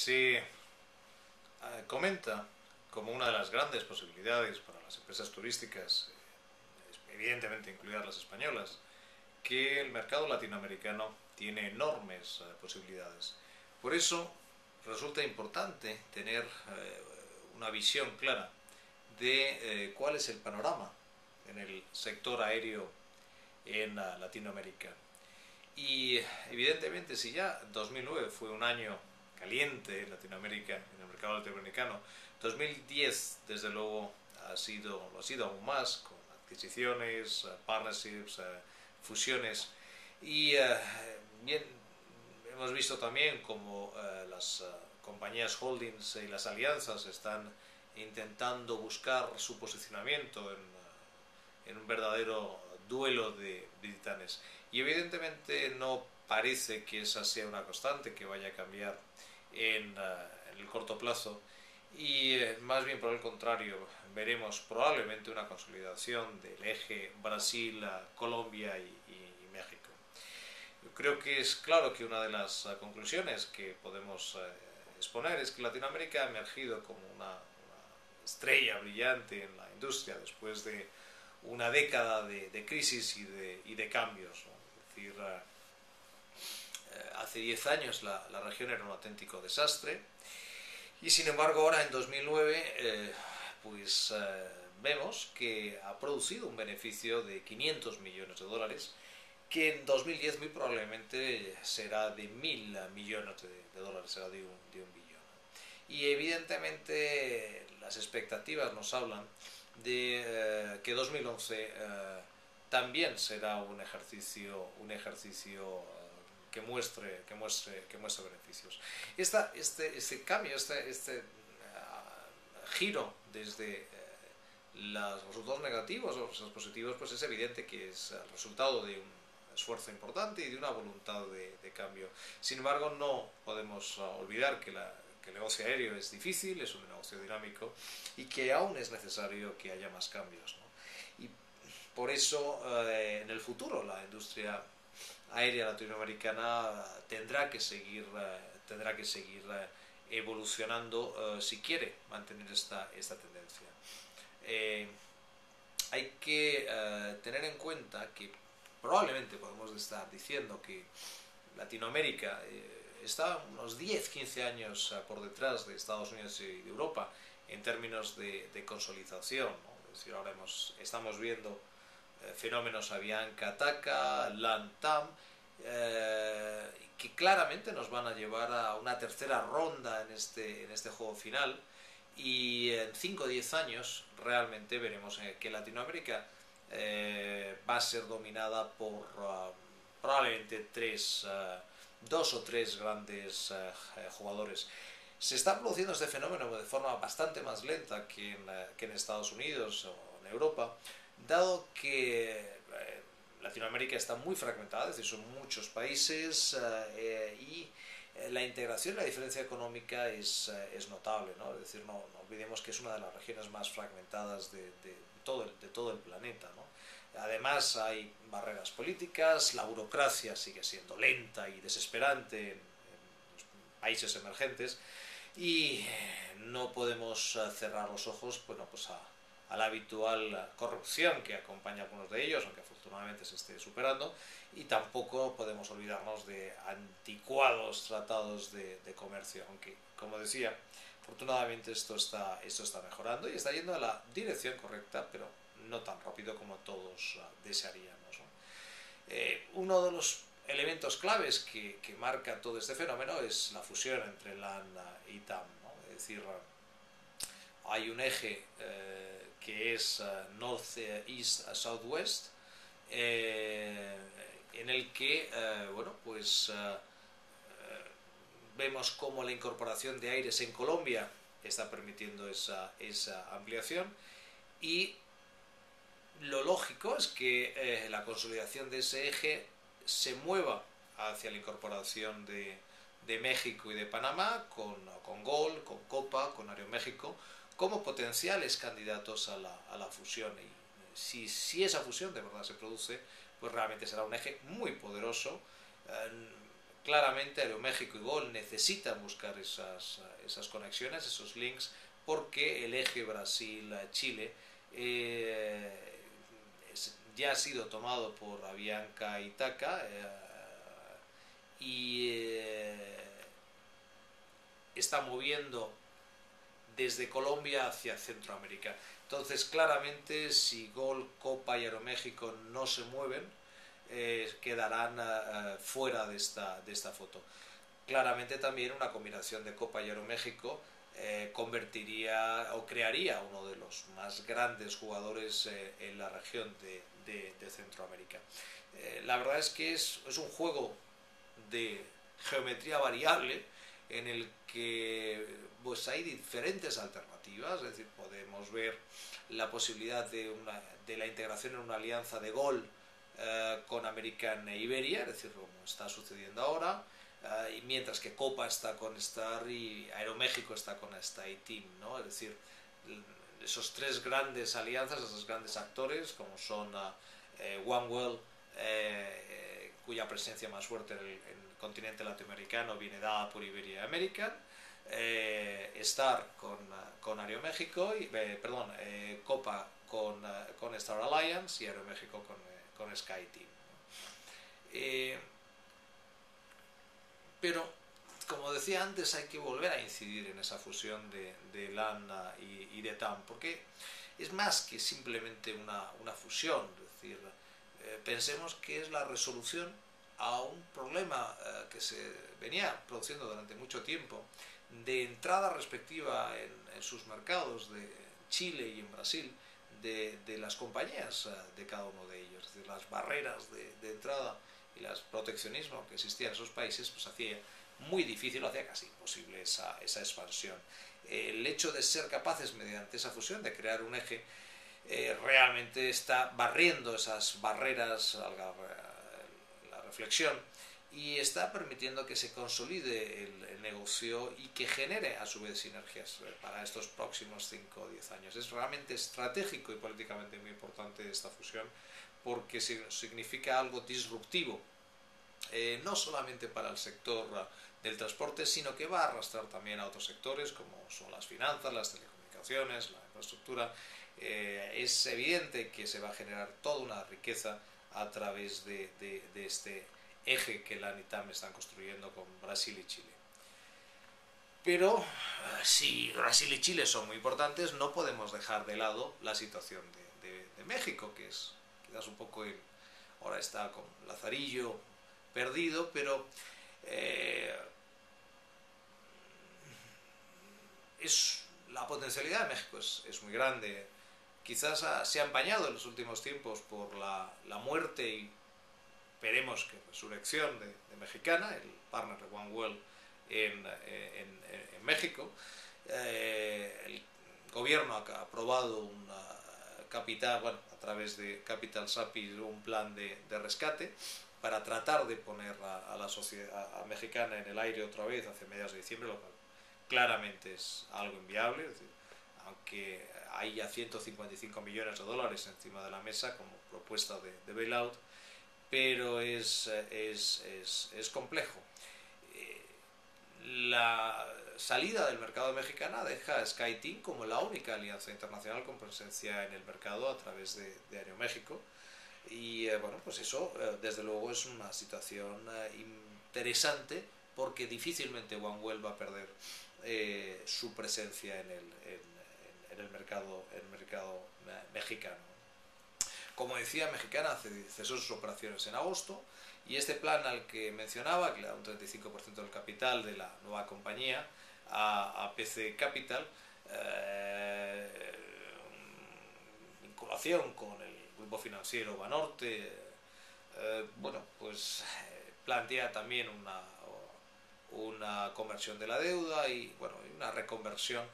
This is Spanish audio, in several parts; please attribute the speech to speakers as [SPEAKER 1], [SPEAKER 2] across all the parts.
[SPEAKER 1] Se comenta como una de las grandes posibilidades para las empresas turísticas, evidentemente incluidas las españolas, que el mercado latinoamericano tiene enormes posibilidades. Por eso resulta importante tener una visión clara de cuál es el panorama en el sector aéreo en Latinoamérica. Y evidentemente, si ya 2009 fue un año caliente en Latinoamérica, en el mercado latinoamericano, 2010 desde luego lo ha sido aún más, con adquisiciones, partnerships, fusiones, y bien, hemos visto también como las compañías holdings y las alianzas están intentando buscar su posicionamiento en un verdadero duelo de titanes. Y evidentemente no parece que esa sea una constante que vaya a cambiar en el corto plazo, y más bien por el contrario, veremos probablemente una consolidación del eje Brasil, Colombia y México. Yo creo que es claro que una de las conclusiones que podemos exponer es que Latinoamérica ha emergido como una estrella brillante en la industria después de una década de crisis y de cambios, ¿no? Es decir, hace 10 años la región era un auténtico desastre, y sin embargo ahora en 2009 vemos que ha producido un beneficio de 500 millones de dólares, que en 2010 muy probablemente será de 1.000 millones de dólares, será de un billón. Y evidentemente las expectativas nos hablan de que 2011 también será un ejercicio que muestre beneficios. Este cambio, este giro desde los resultados negativos a los resultados positivos, pues es evidente que es el resultado de un esfuerzo importante y de una voluntad de cambio. Sin embargo, no podemos olvidar que el negocio aéreo es difícil, es un negocio dinámico y que aún es necesario que haya más cambios, ¿no? Y por eso en el futuro la industria aérea latinoamericana tendrá que seguir evolucionando si quiere mantener esta tendencia. Hay que tener en cuenta que probablemente podemos estar diciendo que Latinoamérica está unos 10-15 años por detrás de Estados Unidos y de Europa en términos de consolidación, ¿no? Es decir, ahora estamos viendo fenómenos Avianca, TACA, LATAM, que claramente nos van a llevar a una tercera ronda en este juego final, y en 5 o 10 años realmente veremos que Latinoamérica va a ser dominada por probablemente dos o tres grandes jugadores. Se está produciendo este fenómeno de forma bastante más lenta que en Estados Unidos o en Europa, dado que Latinoamérica está muy fragmentada, es decir, son muchos países y la integración y la diferencia económica es notable, ¿no? Es decir, no olvidemos que es una de las regiones más fragmentadas de todo el planeta, ¿no? Además hay barreras políticas, la burocracia sigue siendo lenta y desesperante en los países emergentes, y no podemos cerrar los ojos, bueno, pues a la habitual corrupción que acompaña a algunos de ellos, aunque afortunadamente se esté superando, y tampoco podemos olvidarnos de anticuados tratados de comercio, aunque, como decía, afortunadamente esto está mejorando y está yendo a la dirección correcta, pero no tan rápido como todos desearíamos, ¿no? Uno de los elementos claves que marca todo este fenómeno es la fusión entre LAN y TAM, ¿no? Es decir, hay un eje que es North East Southwest, en el que vemos cómo la incorporación de aires en Colombia está permitiendo esa ampliación, y lo lógico es que la consolidación de ese eje se mueva hacia la incorporación de México y de Panamá con Gol, con Copa, con Aeroméxico, como potenciales candidatos a la fusión. Y si esa fusión de verdad se produce, pues realmente será un eje muy poderoso, claramente Aeroméxico y Gol necesitan buscar esas conexiones, esos links, porque el eje Brasil-Chile ya ha sido tomado por Avianca y TACA y está moviendo desde Colombia hacia Centroamérica. Entonces, claramente, si Gol, Copa y Aeroméxico no se mueven, quedarán fuera de esta foto. Claramente también una combinación de Copa y Aeroméxico convertiría o crearía uno de los más grandes jugadores en la región de Centroamérica. La verdad es que es un juego de geometría variable en el que pues hay diferentes alternativas, es decir, podemos ver la posibilidad de la integración en una alianza de Gol con American e Iberia, es decir, como está sucediendo ahora, y mientras que Copa está con Star y Aeroméxico está con SkyTeam, ¿no? Es decir, esos tres grandes alianzas, esos grandes actores, como son OneWorld, cuya presencia más fuerte en el continente latinoamericano viene dada por Iberia y American, Star con Aeroméxico, Copa con Star Alliance y Aeroméxico con SkyTeam. Pero, como decía antes, hay que volver a incidir en esa fusión de LAN y de TAM, porque es más que simplemente una fusión, es decir, pensemos que es la resolución a un problema que se venía produciendo durante mucho tiempo, de entrada respectiva en sus mercados de Chile y en Brasil, de las compañías de cada uno de ellos, es decir, las barreras de entrada y el proteccionismo que existía en esos países, pues hacía muy difícil, hacía casi imposible esa expansión. El hecho de ser capaces, mediante esa fusión, de crear un eje, realmente está barriendo esas barreras a la reflexión y está permitiendo que se consolide el negocio y que genere a su vez sinergias para estos próximos 5 o 10 años. Es realmente estratégico y políticamente muy importante esta fusión, porque significa algo disruptivo, no solamente para el sector del transporte, sino que va a arrastrar también a otros sectores como son las finanzas, las telecomunicaciones, la infraestructura. Es evidente que se va a generar toda una riqueza a través de este eje que LAN y TAM están construyendo con Brasil y Chile. Pero si Brasil y Chile son muy importantes, no podemos dejar de lado la situación de México, que es quizás un poco ahora está con Lazarillo perdido, pero la potencialidad de México es muy grande. Quizás se ha empañado en los últimos tiempos por la muerte y veremos que resurrección de Mexicana, el partner de OneWorld en México. El gobierno ha aprobado a través de Capital SAPI un plan de rescate para tratar de poner a la sociedad mexicana en el aire otra vez hacia mediados de diciembre, lo cual claramente es algo inviable. Es decir, aunque hay ya 155 millones de dólares encima de la mesa como propuesta de bailout, pero es complejo. La salida del mercado mexicano deja a SkyTeam como la única alianza internacional con presencia en el mercado a través de Aeroméxico, y bueno, pues eso desde luego es una situación interesante, porque difícilmente OneWorld va a perder su presencia en el mercado mexicano. Como decía, Mexicana cesó sus operaciones en agosto, y este plan al que mencionaba, que le da un 35% del capital de la nueva compañía a PC Capital, vinculación con el grupo financiero Banorte, bueno, pues plantea también una conversión de la deuda y bueno, una reconversión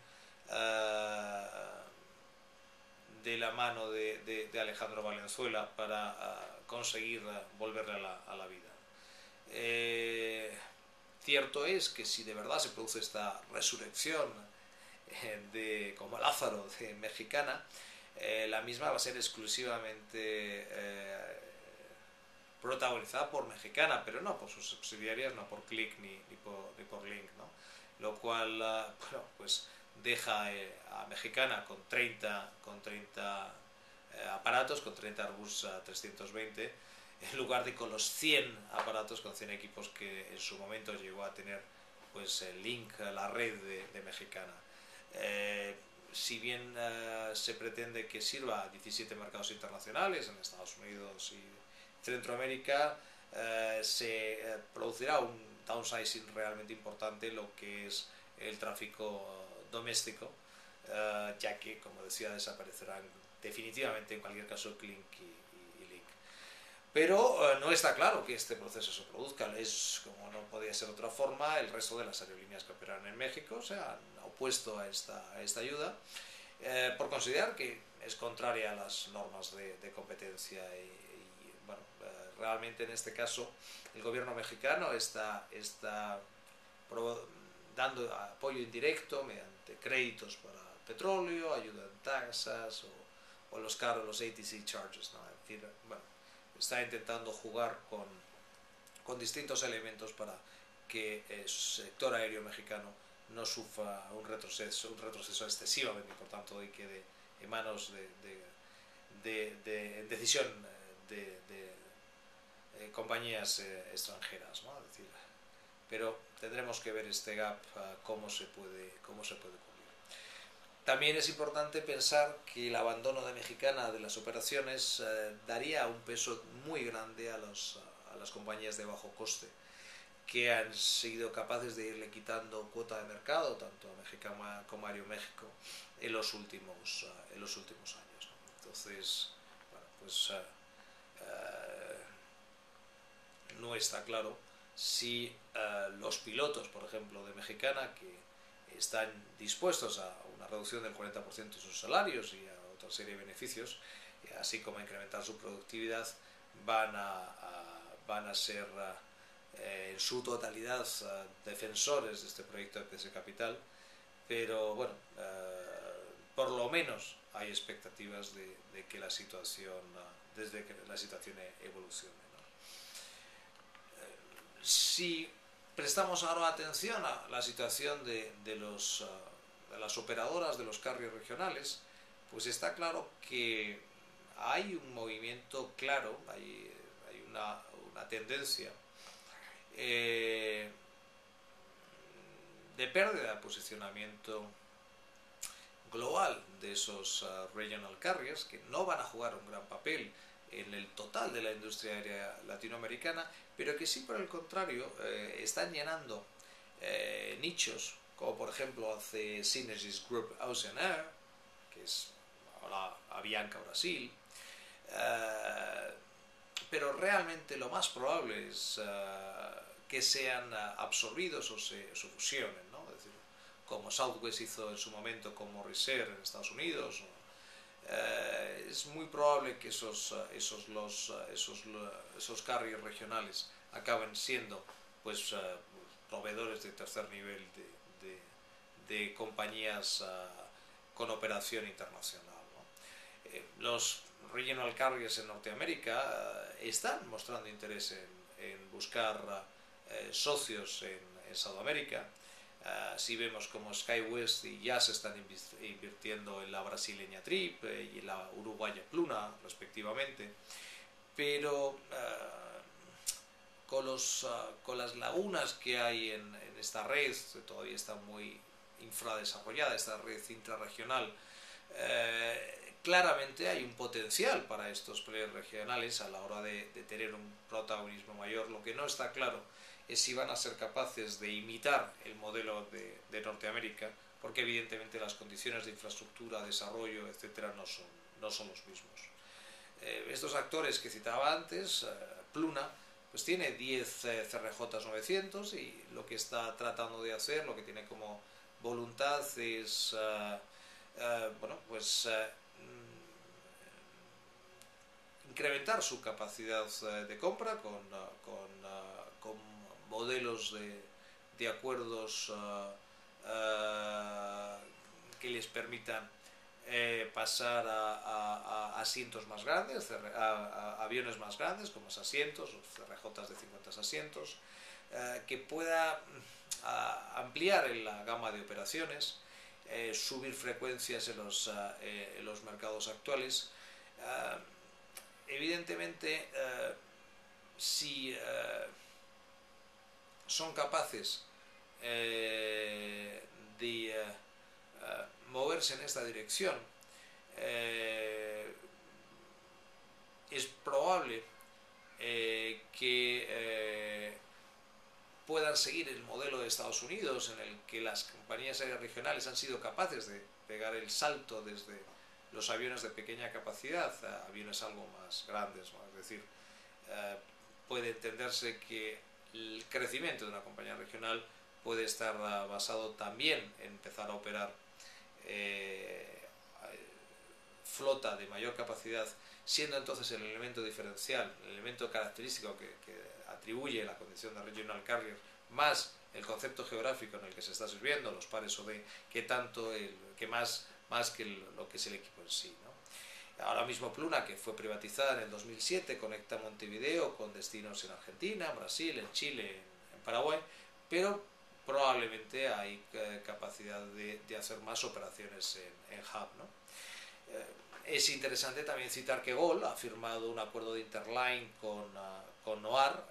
[SPEAKER 1] de la mano de Alejandro Valenzuela para conseguir volverle a la vida. Cierto es que si de verdad se produce esta resurrección como Lázaro de Mexicana, la misma va a ser exclusivamente protagonizada por Mexicana, pero no por sus subsidiarias, no por Click ni por Link, ¿no? Lo cual, bueno, pues deja a Mexicana con 30 aparatos, con 30 Airbus 320, en lugar de con los 100 aparatos, con 100 equipos que en su momento llegó a tener pues el Link, la red de Mexicana. Si bien se pretende que sirva a 17 mercados internacionales, en Estados Unidos y Centroamérica, se producirá un downsizing realmente importante en lo que es el tráfico doméstico, ya que, como decía, desaparecerán definitivamente en cualquier caso Clink y Link. Pero no está claro que este proceso se produzca. Es, como no podía ser de otra forma, el resto de las aerolíneas que operan en México se han opuesto a esta ayuda por considerar que es contraria a las normas de competencia bueno, realmente en este caso el gobierno mexicano está dando apoyo indirecto mediante créditos para petróleo, ayuda en taxas o los caros, los ATC charges, ¿no? Es decir, bueno, está intentando jugar con distintos elementos para que el sector aéreo mexicano no sufra un retroceso excesivamente importante y quede en manos de decisión de compañías extranjeras, ¿no? Es decir, pero tendremos que ver este gap, cómo se puede cubrir. También es importante pensar que el abandono de Mexicana de las operaciones daría un peso muy grande a las compañías de bajo coste, que han sido capaces de irle quitando cuota de mercado, tanto a Mexicana como a Aeroméxico, en los últimos años, ¿no? Entonces, bueno, pues no está claro si los pilotos, por ejemplo, de Mexicana, que están dispuestos a una reducción del 40% de sus salarios y a otra serie de beneficios, así como a incrementar su productividad, van a ser en su totalidad defensores de este proyecto de PC Capital, pero bueno, por lo menos hay expectativas de que la situación evolucione, ¿no? Si prestamos ahora atención a la situación de las operadoras de los carriers regionales, pues está claro que hay un movimiento claro, hay una tendencia de pérdida de posicionamiento global de esos regional carriers, que no van a jugar un gran papel en el total de la industria aérea latinoamericana, pero que sí, por el contrario, están llenando nichos, como por ejemplo hace Synergies Group Ocean Air, que es ahora Avianca Brasil, pero realmente lo más probable es que sean absorbidos o se fusionen, ¿no? Es decir, como Southwest hizo en su momento con Morris Air en Estados Unidos, es muy probable que esos carriers regionales acaben siendo pues proveedores de tercer nivel de compañías con operación internacional, ¿no? Los regional carriers en Norteamérica están mostrando interés en buscar socios en Sudamérica. Si vemos como SkyWest y Jazz están invirtiendo en la brasileña Trip y en la uruguaya Pluna respectivamente, pero con las lagunas que hay en esta red, todavía está muy infradesarrollada esta red intrarregional, claramente hay un potencial para estos players regionales a la hora de tener un protagonismo mayor. Lo que no está claro es si van a ser capaces de imitar el modelo de Norteamérica, porque evidentemente las condiciones de infraestructura, desarrollo, etcétera, no son los mismos. Estos actores que citaba antes, Pluna, pues tiene 10 CRJ 900 y lo que está tratando de hacer, lo que tiene como voluntad es bueno, pues incrementar su capacidad de compra con modelos de acuerdos que les permitan pasar a asientos más grandes, a aviones más grandes con más asientos, CRJs de 50 asientos, que pueda ampliar la gama de operaciones, subir frecuencias en los mercados actuales. Evidentemente, si son capaces de moverse en esta dirección, es probable que puedan seguir el modelo de Estados Unidos, en el que las compañías aéreas regionales han sido capaces de pegar el salto desde los aviones de pequeña capacidad a aviones algo más grandes, ¿no? Es decir, puede entenderse que el crecimiento de una compañía regional puede estar basado también en empezar a operar flota de mayor capacidad, siendo entonces el elemento diferencial, el elemento característico que atribuye la condición de regional carrier, más el concepto geográfico en el que se está sirviendo, los pares OD, que tanto que más que lo que es el equipo en sí, ¿no? Ahora mismo Pluna, que fue privatizada en el 2007, conecta Montevideo con destinos en Argentina, en Brasil, en Chile, en Paraguay, pero probablemente hay capacidad de hacer más operaciones en hub, ¿no? Es interesante también citar que Gol ha firmado un acuerdo de Interline con Noar,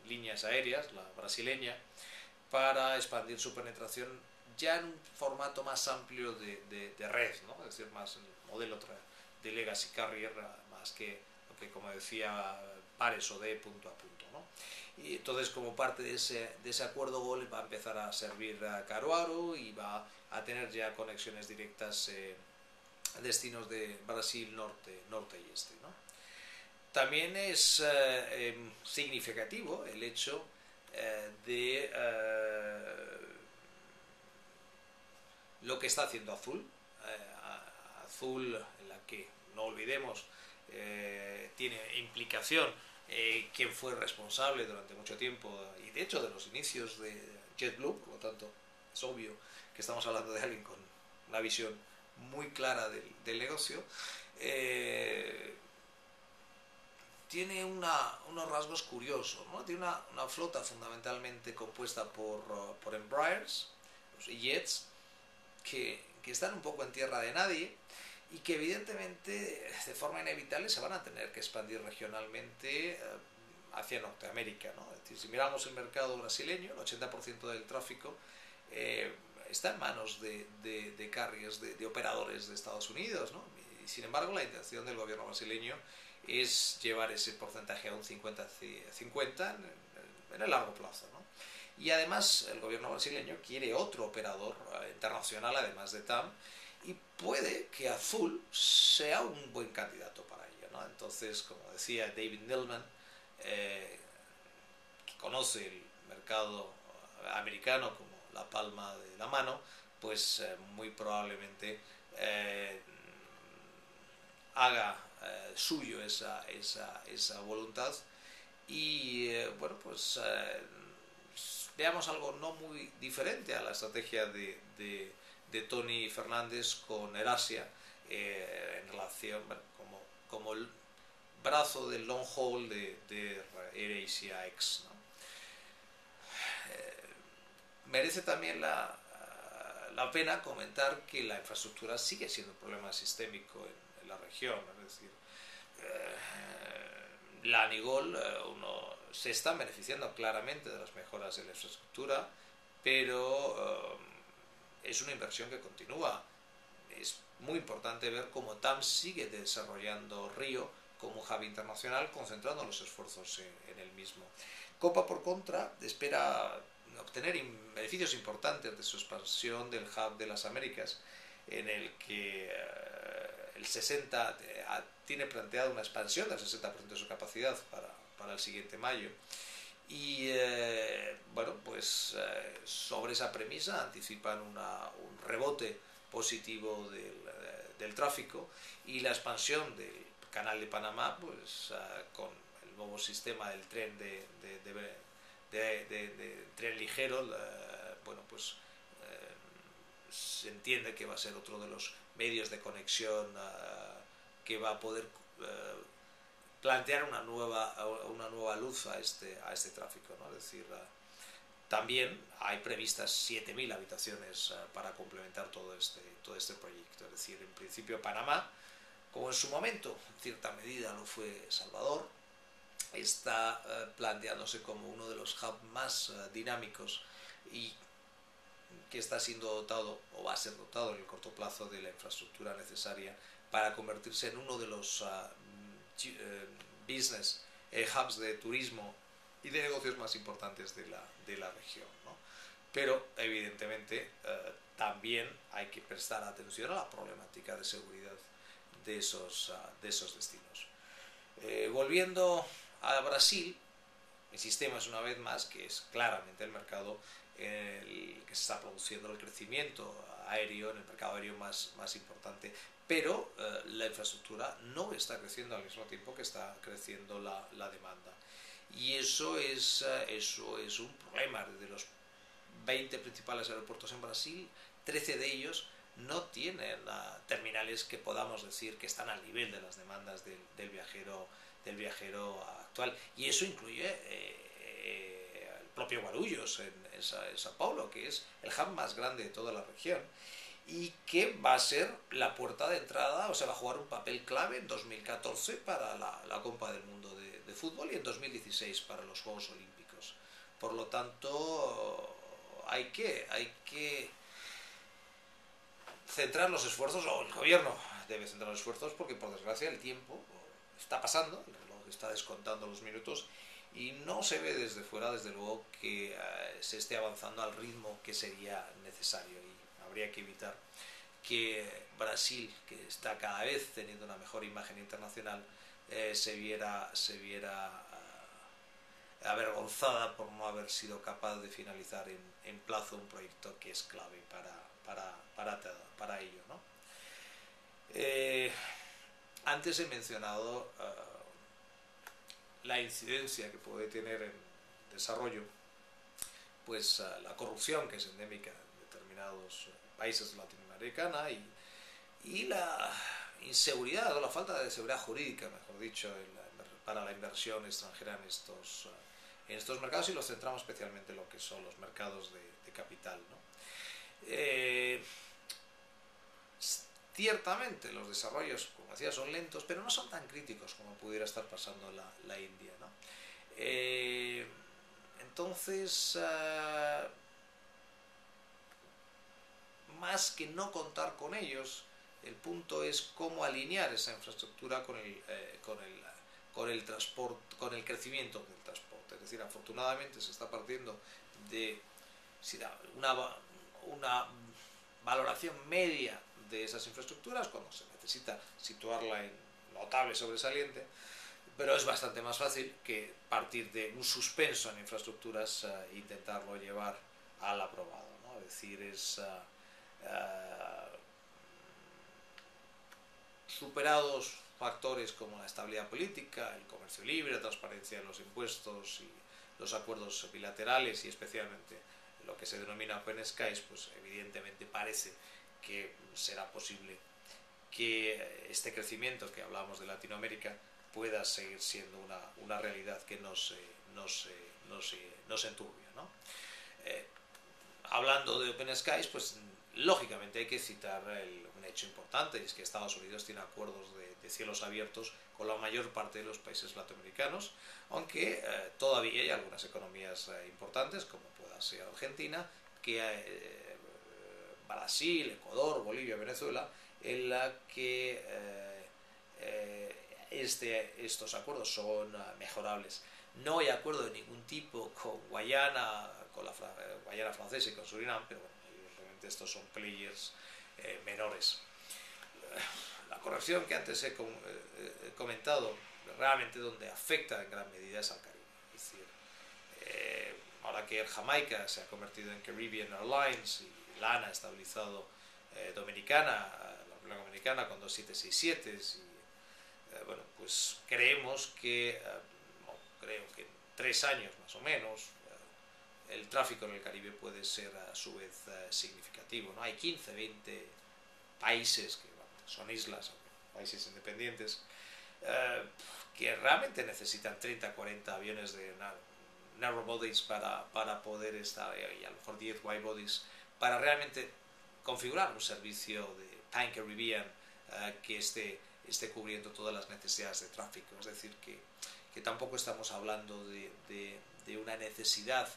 [SPEAKER 1] Líneas Aéreas, la brasileña, para expandir su penetración ya en un formato más amplio de red, ¿no? Es decir, más en el modelo de Legacy Carrier, más que lo que, como decía, pares o de punto a punto, ¿no? Y entonces, como parte de ese acuerdo, Gol va a empezar a servir a Caruaru y va a tener ya conexiones directas a destinos de Brasil norte y este, ¿no? También es significativo el hecho de lo que está haciendo Azul. Azul, en la que, no olvidemos, tiene implicación quien fue responsable durante mucho tiempo, y de hecho de los inicios de JetBlue, por lo tanto es obvio que estamos hablando de alguien con una visión muy clara del negocio. Tiene unos rasgos curiosos, ¿no? Tiene una flota fundamentalmente compuesta por Embraers, los E-Jets, que están un poco en tierra de nadie y que evidentemente de forma inevitable se van a tener que expandir regionalmente hacia Norteamérica, ¿no? Es decir, si miramos el mercado brasileño, el 80% del tráfico está en manos de carriers, de operadores de Estados Unidos, ¿no? Y sin embargo, la intención del gobierno brasileño es llevar ese porcentaje a un 50-50 en el largo plazo, ¿no? Y además el gobierno brasileño quiere otro operador internacional además de TAM, y puede que Azul sea un buen candidato para ello, ¿no? Entonces, como decía David Neeleman, que conoce el mercado americano como la palma de la mano, pues muy probablemente haga suyo esa voluntad y bueno, pues veamos algo no muy diferente a la estrategia de Tony Fernández con AirAsia, en relación, bueno, como el brazo del long haul de AirAsia X, ¿no? Merece también la pena comentar que la infraestructura sigue siendo un problema sistémico en la región, es decir, la Anigol se está beneficiando claramente de las mejoras de la infraestructura, pero es una inversión que continúa. Es muy importante ver cómo TAM sigue desarrollando Río como un hub internacional, concentrando los esfuerzos en el mismo. Copa, por contra, espera obtener beneficios importantes de su expansión del hub de las Américas, en el que el 60 tiene planteado una expansión del 60% de su capacidad para el siguiente mayo. Y bueno, pues sobre esa premisa anticipan un rebote positivo del tráfico, y la expansión del canal de Panamá, pues con el nuevo sistema del tren de tren ligero, bueno, pues se entiende que va a ser otro de los medios de conexión que va a poder plantear una nueva luz a este tráfico, ¿no? Es decir, también hay previstas 7.000 habitaciones para complementar todo este proyecto. Es decir, en principio Panamá, como en su momento, en cierta medida lo fue Salvador, está planteándose como uno de los hubs más dinámicos y que está siendo dotado o va a ser dotado en el corto plazo de la infraestructura necesaria para convertirse en uno de los business hubs de turismo y de negocios más importantes de la región, ¿no? Pero evidentemente también hay que prestar atención a la problemática de seguridad de esos destinos. Volviendo a Brasil, insistimos una vez más que es claramente el mercado en el que se está produciendo el crecimiento aéreo, en el mercado aéreo más importante, pero la infraestructura no está creciendo al mismo tiempo que está creciendo la demanda. Y eso es un problema. De los 20 principales aeropuertos en Brasil, 13 de ellos no tienen terminales que podamos decir que están al nivel de las demandas del viajero actual. Y eso incluye el propio Guarulhos en Sao Paulo, que es el hub más grande de toda la región y que va a ser la puerta de entrada, o sea, va a jugar un papel clave en 2014 para la Copa del Mundo de fútbol y en 2016 para los Juegos Olímpicos. Por lo tanto, hay que centrar los esfuerzos, o el gobierno debe centrar los esfuerzos, porque por desgracia el tiempo está pasando, el reloj está descontando los minutos y no se ve desde fuera, desde luego, que se esté avanzando al ritmo que sería necesario, y habría que evitar que Brasil, que está cada vez teniendo una mejor imagen internacional, se viera avergonzada por no haber sido capaz de finalizar en plazo un proyecto que es clave para ello, ¿no? Antes he mencionado la incidencia que puede tener en desarrollo pues la corrupción, que es endémica en determinados países de Latinoamérica, y la inseguridad o la falta de seguridad jurídica, mejor dicho, para la inversión extranjera en estos mercados, y los centramos especialmente en lo que son los mercados de capital, ¿no? Ciertamente los desarrollos, como decía, son lentos, pero no son tan críticos como pudiera estar pasando la India, ¿no? Entonces, más que no contar con ellos, el punto es cómo alinear esa infraestructura con el transporte, con el crecimiento del transporte. Es decir, afortunadamente se está partiendo de una valoración media de esas infraestructuras cuando se necesita situarla en notable sobresaliente, pero es bastante más fácil que partir de un suspenso en infraestructuras e intentarlo llevar al aprobado, ¿no? Es decir, superados factores como la estabilidad política, el comercio libre, la transparencia de los impuestos y los acuerdos bilaterales, y especialmente lo que se denomina Open Skies, pues evidentemente parece que será posible que este crecimiento que hablamos de Latinoamérica pueda seguir siendo una realidad que no se enturbia, ¿no? Hablando de Open Skies, pues lógicamente hay que citar un hecho importante, y es que Estados Unidos tiene acuerdos de cielos abiertos con la mayor parte de los países latinoamericanos, aunque todavía hay algunas economías importantes, como pueda ser Argentina, Brasil, Ecuador, Bolivia, Venezuela, en la que estos acuerdos son mejorables. No hay acuerdo de ningún tipo con Guayana, con la Guayana francesa y con Surinam, pero bueno, evidentemente estos son players menores. La corrección que antes he comentado, realmente donde afecta en gran medida es al Caribe. Es decir, ahora que Jamaica se ha convertido en Caribbean Airlines y LANA ha estabilizado Dominicana, la República Dominicana con 2 767, y bueno, pues creemos que creo que en 3 años más o menos el tráfico en el Caribe puede ser a su vez significativo, ¿no? Hay 15, 20 países que son islas, países independientes, que realmente necesitan 30, 40 aviones de narrow bodies para poder estar, y a lo mejor 10 wide bodies, para realmente configurar un servicio de Pan-Caribbean que esté cubriendo todas las necesidades de tráfico. Es decir, que tampoco estamos hablando de una necesidad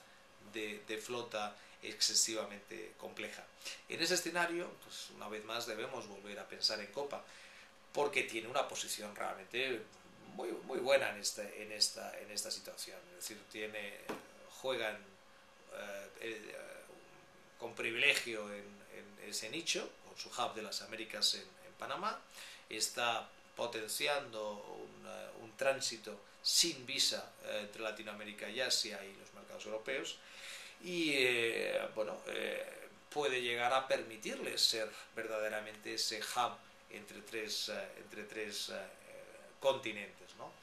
[SPEAKER 1] de flota excesivamente compleja. En ese escenario, pues una vez más debemos volver a pensar en Copa, porque tiene una posición realmente muy buena en esta situación. Es decir, juegan con privilegio en ese nicho, con su hub de las Américas en Panamá, está potenciando un tránsito sin visa entre Latinoamérica y Asia y los mercados europeos, y puede llegar a permitirles ser verdaderamente ese hub entre tres continentes, ¿no?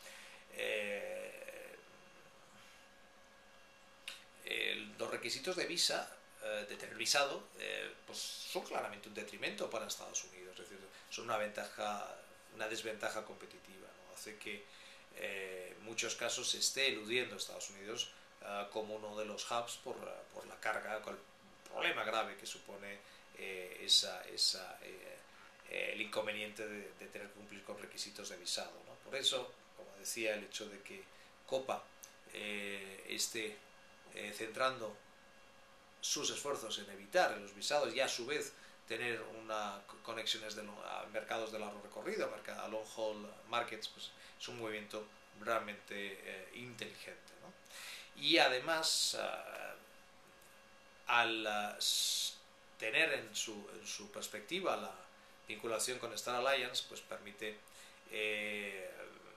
[SPEAKER 1] Los requisitos de visa, de tener visado, pues son claramente un detrimento para Estados Unidos. Es decir, son una desventaja competitiva, ¿no? Hace que en muchos casos se esté eludiendo Estados Unidos como uno de los hubs por la carga, con el problema grave que supone el inconveniente de tener que cumplir con requisitos de visado, ¿no? Por eso, como decía, el hecho de que Copa esté centrando sus esfuerzos en evitar los visados y a su vez tener conexiones a mercados de largo recorrido, a long haul markets, pues es un movimiento realmente inteligente, ¿no? Y además, al tener en su perspectiva la vinculación con Star Alliance, pues permite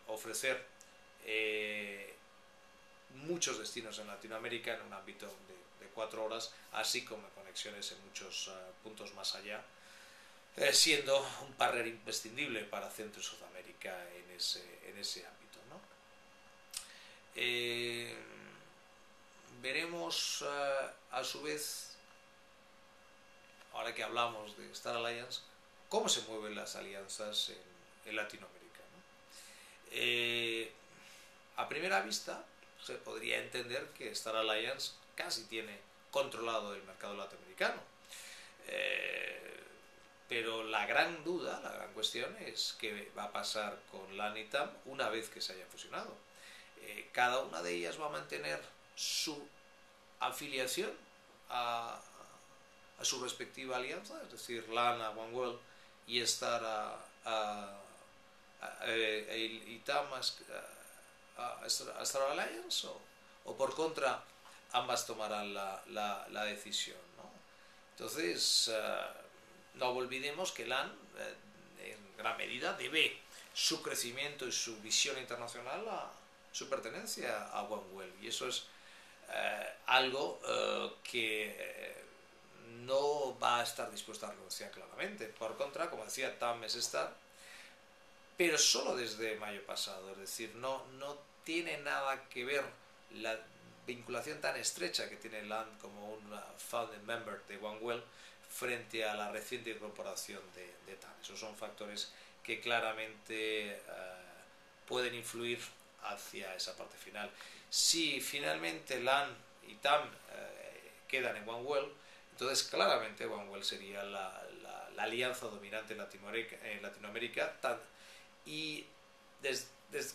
[SPEAKER 1] ofrecer muchos destinos en Latinoamérica en un ámbito de 4 horas, así como conexiones en muchos puntos más allá, siendo un partner imprescindible para Centro y Sudamérica en ese ámbito, ¿no? Veremos a su vez, ahora que hablamos de Star Alliance, cómo se mueven las alianzas en Latinoamérica, ¿no? A primera vista se podría entender que Star Alliance casi tiene controlado el mercado latinoamericano, pero la gran duda, la gran cuestión es qué va a pasar con LAN y TAM una vez que se hayan fusionado. Cada una de ellas va a mantener su afiliación a su respectiva alianza, es decir, LAN a OneWorld y Star y TAM a Star Alliance, o por contra ambas tomarán la decisión, ¿no? Entonces, no olvidemos que LAN en gran medida debe su crecimiento y su visión internacional a su pertenencia a OneWorld, y eso es algo que no va a estar dispuesta a renunciar claramente. Por contra, como decía, TAM es Star, pero solo desde mayo pasado, es decir, no tiene nada que ver la vinculación tan estrecha que tiene LAN como un founding member de OneWorld frente a la reciente incorporación de TAM. Esos son factores que claramente pueden influir hacia esa parte final. Si finalmente LAN y TAM quedan en OneWorld, entonces claramente OneWorld sería la alianza dominante en Latinoamérica, y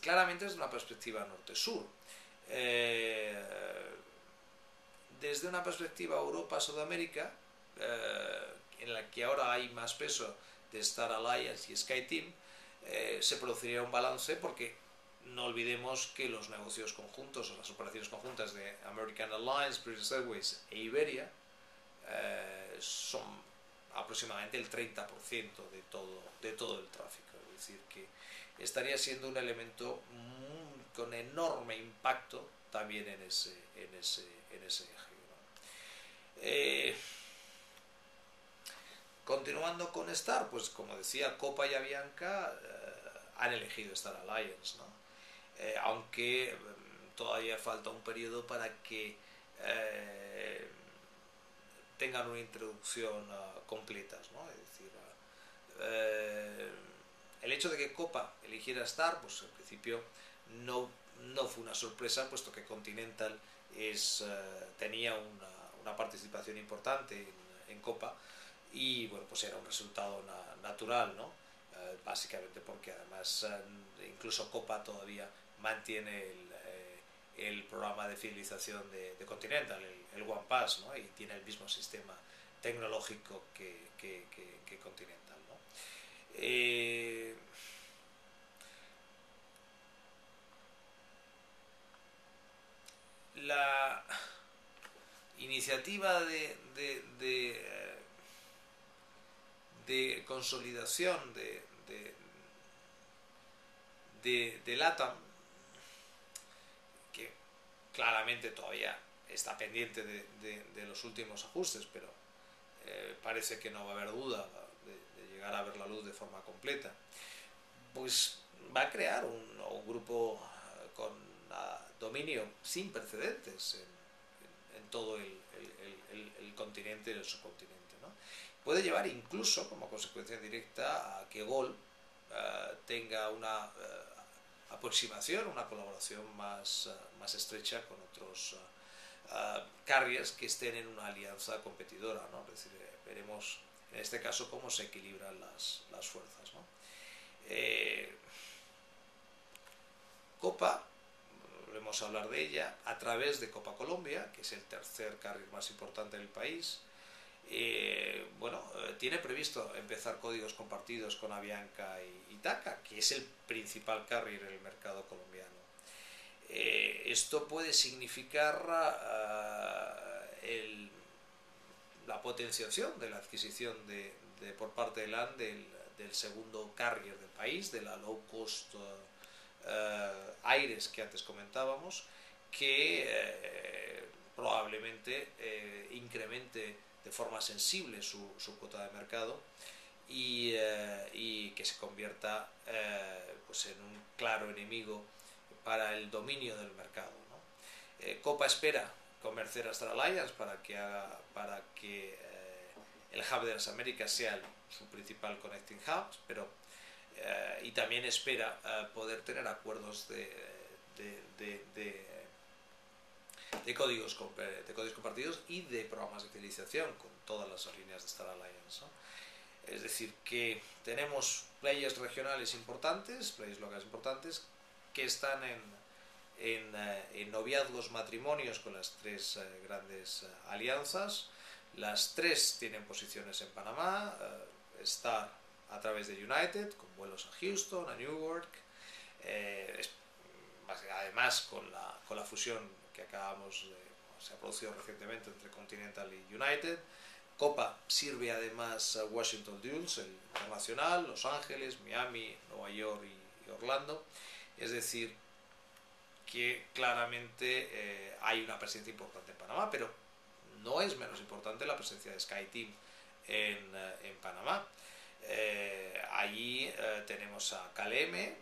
[SPEAKER 1] claramente desde una perspectiva norte-sur. Desde una perspectiva Europa-Sudamérica, en la que ahora hay más peso de Star Alliance y SkyTeam, se produciría un balance, porque no olvidemos que los negocios conjuntos o las operaciones conjuntas de American Airlines, British Airways e Iberia son aproximadamente el 30% de todo el tráfico. Es decir, que estaría siendo un elemento con enorme impacto también en ese eje, ¿no? Continuando con Star, pues como decía, Copa y Avianca han elegido Star Alliance, ¿no? Aunque todavía falta un periodo para que eh, tengan una introducción completa, ¿no? Es decir, el hecho de que Copa eligiera Star, pues en principio no fue una sorpresa, puesto que Continental tenía una participación importante en Copa, y bueno, pues era un resultado natural, ¿no? Básicamente porque además incluso Copa todavía mantiene el programa de fidelización de Continental, el One Pass, ¿no? Y tiene el mismo sistema tecnológico que Continental, ¿no? La iniciativa de consolidación de LATAM, que claramente todavía está pendiente de los últimos ajustes, pero parece que no va a haber duda de llegar a ver la luz de forma completa, pues va a crear un grupo con dominio sin precedentes en todo el continente y el subcontinente, ¿no? Puede llevar incluso, como consecuencia directa, a que Gol tenga una aproximación, una colaboración más estrecha con otros carriers que estén en una alianza competidora, ¿no? Es decir, veremos en este caso cómo se equilibran las fuerzas, ¿no? Copa, volvemos a hablar de ella, a través de Copa Colombia, que es el tercer carrier más importante del país. Tiene previsto empezar códigos compartidos con Avianca y TACA, que es el principal carrier en el mercado colombiano. Esto puede significar la potenciación de la adquisición por parte de LAN del segundo carrier del país, de la low cost Aires que antes comentábamos, que probablemente incremente de forma sensible su cuota de mercado y que se convierta pues en un claro enemigo para el dominio del mercado, ¿no? Copa espera convencer a Star Alliance para que el hub de las Américas sea su principal connecting hub, pero y también espera poder tener acuerdos de códigos compartidos y de programas de fidelización con todas las líneas de Star Alliance, ¿no? Es decir, que tenemos players regionales importantes, players locales importantes, que están en noviazgos, matrimonios con las tres grandes alianzas. Las tres tienen posiciones en Panamá, Star a través de United, con vuelos a Houston, a Newark, además con la fusión que se ha producido recientemente entre Continental y United. Copa sirve además a Washington Dulles, el internacional, Los Ángeles, Miami, Nueva York y Orlando. Es decir, que claramente hay una presencia importante en Panamá, pero no es menos importante la presencia de SkyTeam en Panamá. Allí tenemos a KLM,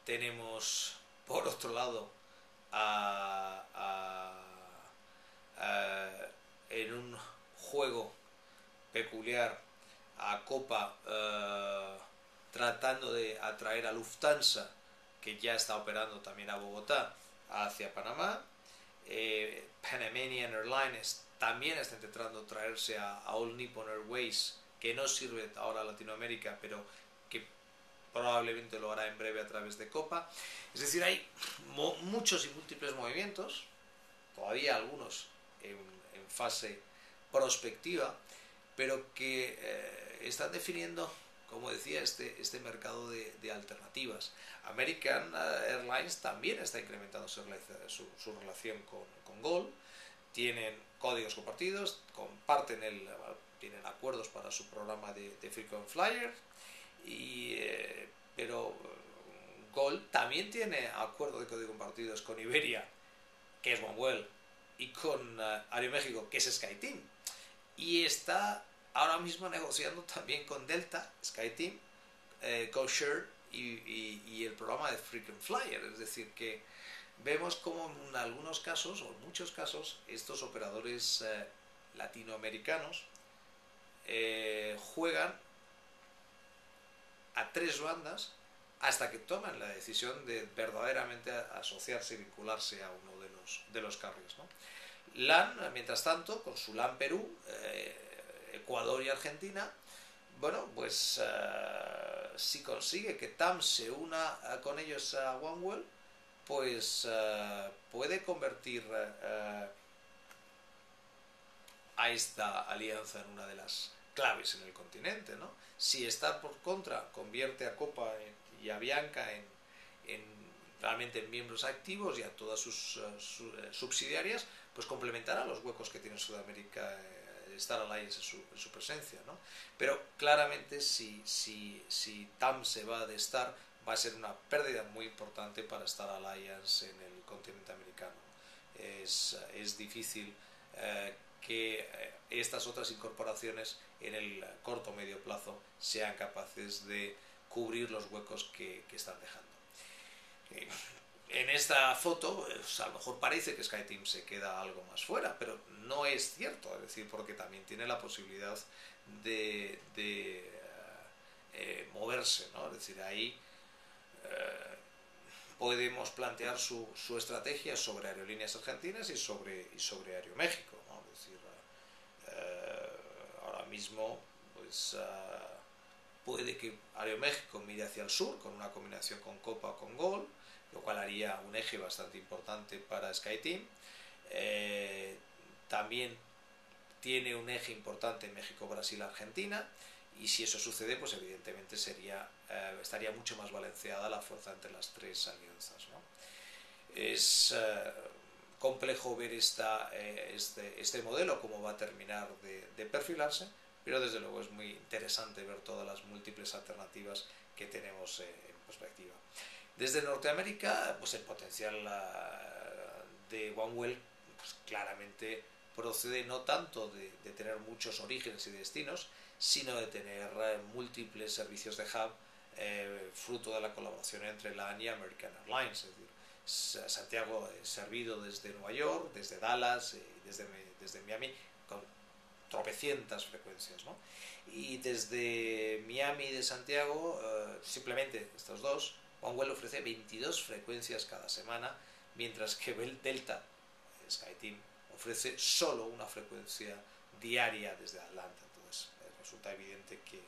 [SPEAKER 1] tenemos por otro lado en un juego peculiar a Copa tratando de atraer a Lufthansa, que ya está operando también a Bogotá, hacia Panamá. Panamanian Airlines también está intentando traerse a All Nippon Airways, que no sirve ahora a Latinoamérica, pero que probablemente lo hará en breve a través de Copa. Es decir, hay muchos y múltiples movimientos, todavía algunos en fase prospectiva, pero que están definiendo, como decía, este mercado de alternativas. American Airlines también está incrementando su relación con Gol, tienen códigos compartidos, tienen acuerdos para su programa de Frequent Flyer, pero Gol también tiene acuerdos de código compartidos con Iberia, que es OneWell, y con Aeroméxico, que es SkyTeam, y está ahora mismo negociando también con Delta, SkyTeam, GoShare y el programa de Frequent Flyer. Es decir, que vemos como en algunos casos, o en muchos casos, estos operadores latinoamericanos juegan a tres bandas hasta que toman la decisión de verdaderamente asociarse y vincularse a uno de los carriers, ¿no? LAN, mientras tanto, con su LAN Perú, Ecuador y Argentina, bueno, pues si consigue que TAM se una con ellos a OneWell, pues puede convertir a esta alianza en una de las claves en el continente, ¿no? Si Star por contra convierte a Copa y a Bianca realmente en miembros activos y a todas sus subsidiarias, pues complementará los huecos que tiene Sudamérica Star Alliance en su presencia, ¿no? Pero claramente si TAM se va de Star, va a ser una pérdida muy importante para Star Alliance en el continente americano. Es difícil que estas otras incorporaciones en el corto o medio plazo sean capaces de cubrir los huecos que están dejando. En esta foto, pues, a lo mejor parece que SkyTeam se queda algo más fuera, pero no es cierto, es decir, porque también tiene la posibilidad de moverse, ¿no? Es decir, ahí podemos plantear su estrategia sobre Aerolíneas Argentinas y sobre Aeroméxico, ¿no? Es decir, ahora mismo pues puede que Aeroméxico mire hacia el sur con una combinación con Copa o con Gol, lo cual haría un eje bastante importante para SkyTeam. También tiene un eje importante en México, Brasil, Argentina, y si eso sucede, pues evidentemente estaría mucho más balanceada la fuerza entre las tres alianzas, ¿no? Es complejo ver este modelo, cómo va a terminar de perfilarse, pero desde luego es muy interesante ver todas las múltiples alternativas que tenemos en perspectiva. Desde Norteamérica, pues el potencial de OneWell pues claramente procede no tanto de tener muchos orígenes y destinos, sino de tener múltiples servicios de hub fruto de la colaboración entre LAN y American Airlines. Es decir, Santiago es servido desde Nueva York, desde Dallas y desde Miami con tropecientas frecuencias, ¿no? Y desde Miami y de Santiago, simplemente estos dos, OneWell ofrece 22 frecuencias cada semana, mientras que Delta, SkyTeam, ofrece solo una frecuencia diaria desde Atlanta. Entonces resulta evidente que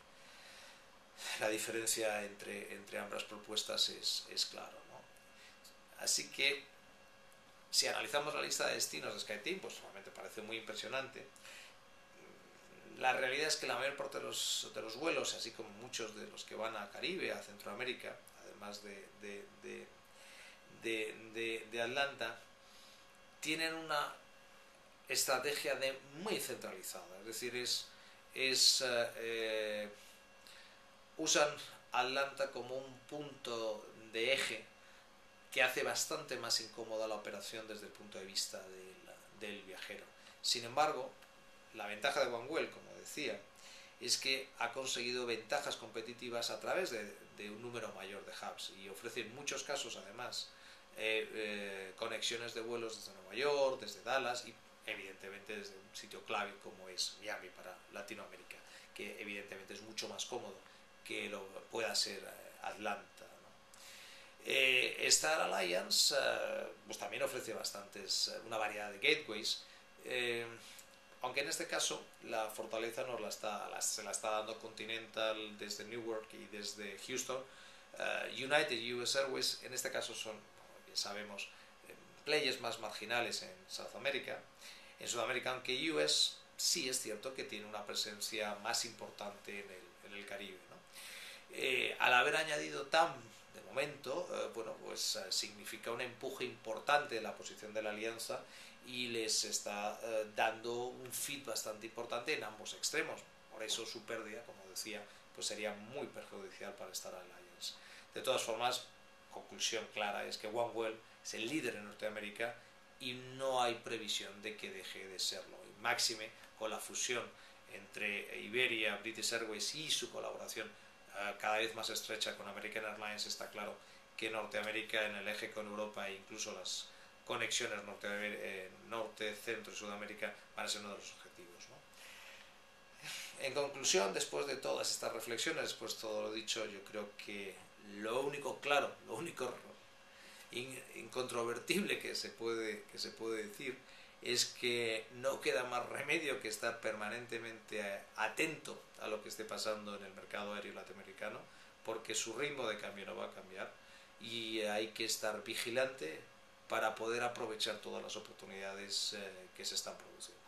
[SPEAKER 1] la diferencia entre ambas propuestas es claro, ¿no? Así que si analizamos la lista de destinos de SkyTeam, pues realmente parece muy impresionante. La realidad es que la mayor parte de los vuelos, así como muchos de los que van a Caribe, a Centroamérica, además de Atlanta, tienen una estrategia muy centralizada. Es decir, usan Atlanta como un punto de eje que hace bastante más incómoda la operación desde el punto de vista del viajero. Sin embargo, la ventaja de OneWell, como decía, es que ha conseguido ventajas competitivas a través de un número mayor de hubs y ofrece en muchos casos además conexiones de vuelos desde Nueva York, desde Dallas y evidentemente desde un sitio clave como es Miami para Latinoamérica, que evidentemente es mucho más cómodo que lo pueda ser Atlanta, ¿no? Star Alliance pues también ofrece una variedad de gateways, aunque en este caso la fortaleza se la está dando Continental desde Newark y desde Houston. United US Airways en este caso son, como bien sabemos, players más marginales en Sudamérica, aunque US sí es cierto que tiene una presencia más importante en el Caribe, ¿no? Al haber añadido TAM de momento, bueno, pues significa un empuje importante de la posición de la alianza y les está dando un fit bastante importante en ambos extremos. Por eso su pérdida, como decía, pues sería muy perjudicial para Star Alliance. De todas formas, conclusión clara es que OneWell es el líder en Norteamérica y no hay previsión de que deje de serlo. Y máxime con la fusión entre Iberia, British Airways y su colaboración cada vez más estrecha con American Airlines, está claro que Norteamérica en el eje con Europa e incluso las conexiones norte, centro y Sudamérica van a ser uno de los objetivos, ¿no? En conclusión, después de todas estas reflexiones, después de todo lo dicho, yo creo que lo único claro, lo único incontrovertible que se puede decir es que no queda más remedio que estar permanentemente atento a lo que esté pasando en el mercado aéreo latinoamericano, porque su ritmo de cambio no va a cambiar y hay que estar vigilante para poder aprovechar todas las oportunidades que se están produciendo.